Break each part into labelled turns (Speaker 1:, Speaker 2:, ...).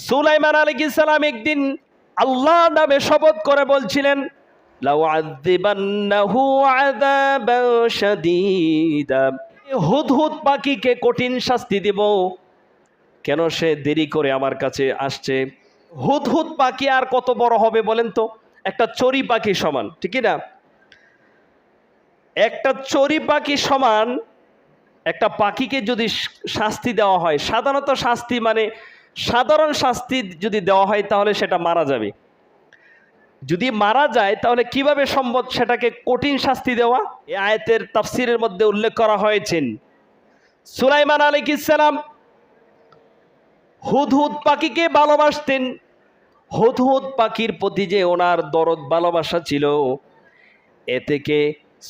Speaker 1: সুলাইমান আলাইহিস সালাম একদিন আল্লাহ নামে শপথ করে বলছিলেন, লাউ আযিবান্নাহু আযাবান শাদীদা, হুদহুদ পাখিকে কঠিন শাস্তি দেব। কেন সে দেরি করে আমার কাছে আসছে? হুদহুদ পাখি আর কত বড় হবে বলেন তো? একটা চড়ুই পাখি সমান, ঠিক না? একটা চড়ুই পাখি সমান একটা পাখিকে যদি শাস্তি দেওয়া হয়, সাধারণত শাস্তি মানে সাধারণ শাস্তি যদি দেওয়া হয় তাহলে সেটা মারা যাবে। যদি মারা যায় তাহলে কিভাবে সম্ভব সেটাকে কঠিন শাস্তি দেওয়া? এই আয়াতের তাফসিরের মধ্যে উল্লেখ করা হয়েছে, সুলাইমান আলাইহিস সালাম হুদহুদ পাখিকে ভালোবাসতেন। হুদহুদ পাখির প্রতি যে ওনার দরদ ভালোবাসা ছিল, এ থেকে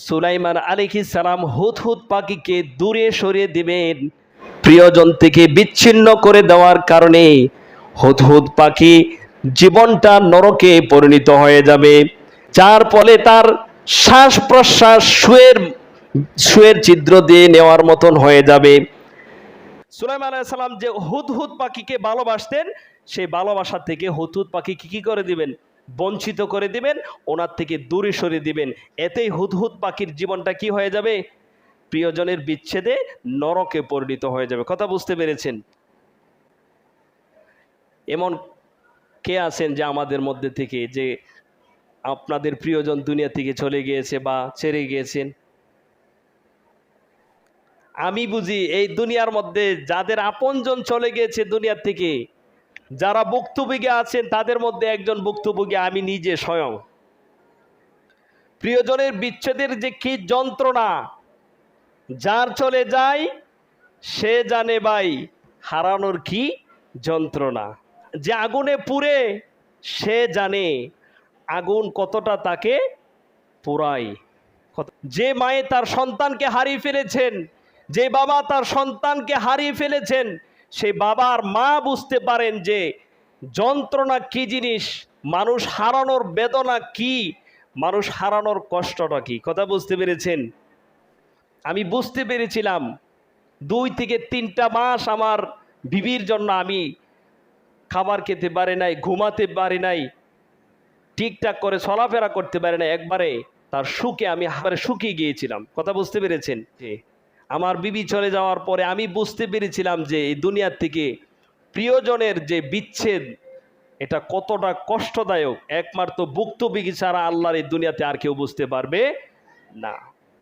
Speaker 1: সুলাইমান আলাইহিস সালাম হুদহুদ পাখিকে দূরে সরিয়ে দিবেন। প্রিয়জন থেকে বিচ্ছিন্ন করে দেওয়ার কারণে হুদহুদ পাখি জীবনটা নরকে পরিণত হয়ে যাবে, যার ফলে তার শ্বাস প্রশ্বাস সুয়ের ছিদ্র দিয়ে নেওয়ার মতন হয়ে যাবে। সুলাইমান আলাইহিস সালাম যে হুদহুদ পাখিকে ভালোবাসতেন, সেই ভালোবাসা থেকে হুদহুদ পাখিকে কি করে দিবেন? বঞ্চিত করে দিবেন, ওনার থেকে দূরে সরিয়ে দিবেন। এতেই হুদহুদ পাখির জীবনটা কি হয়ে যাবে? প্রিয়জনের বিচ্ছেদে নরকে পরিণত হয়ে যাবে। কথা বুঝতে পেরেছেন? এমন কে আছেন যে আমাদের মধ্যে থেকে যে আপনাদের প্রিয়জন দুনিয়া থেকে চলে গিয়েছে বা ছেড়ে গিয়েছেন? আমি বুঝি এই দুনিয়ার মধ্যে যাদের আপনজন চলে গিয়েছে দুনিয়ার থেকে, যারা ভুক্তভোগী আছেন তাদের মধ্যে একজন ভুক্তভোগী আমি নিজে স্বয়ং। প্রিয়জনের বিচ্ছেদের যে কি যন্ত্রণা, যার চলে যায় সে জানে ভাই হারানোর কি যন্ত্রণা। যে আগুনে পুড়ে সে জানে আগুন কতটা তাকে পোড়ায়। যে মায়ে তার সন্তানকে হারিয়ে ফেলেছেন, যে বাবা তার সন্তানকে হারিয়ে ফেলেছেন, সেই বাবার মা বুঝতে পারেন যে যন্ত্রণা কি জিনিস, মানুষ হারানোর বেদনা কি, মানুষ হারানোর কষ্টটা কি। কথা বুঝতে পেরেছেন? আমি বুঝতে পেরেছিলাম 2 থেকে 3টা মাস আমার বিবির জন্য আমি খাবার খেতে পারি নাই, ঘুমাতে পারি নাই, ঠিকঠাক করে চলাফেরা করতে পারি না। একবারে তার সুখে আমি শুকিয়ে গিয়েছিলাম। কথা বুঝতে পেরেছেন? আমার বিবি চলে যাওয়ার পরে আমি বুঝতে পেরেছিলাম যে এই দুনিয়ার থেকে প্রিয়জনের যে বিচ্ছেদ, এটা কতটা কষ্টদায়ক। একমাত্র ভুক্তভোগী ছাড়া আল্লাহর এই দুনিয়াতে আর কেউ বুঝতে পারবে না।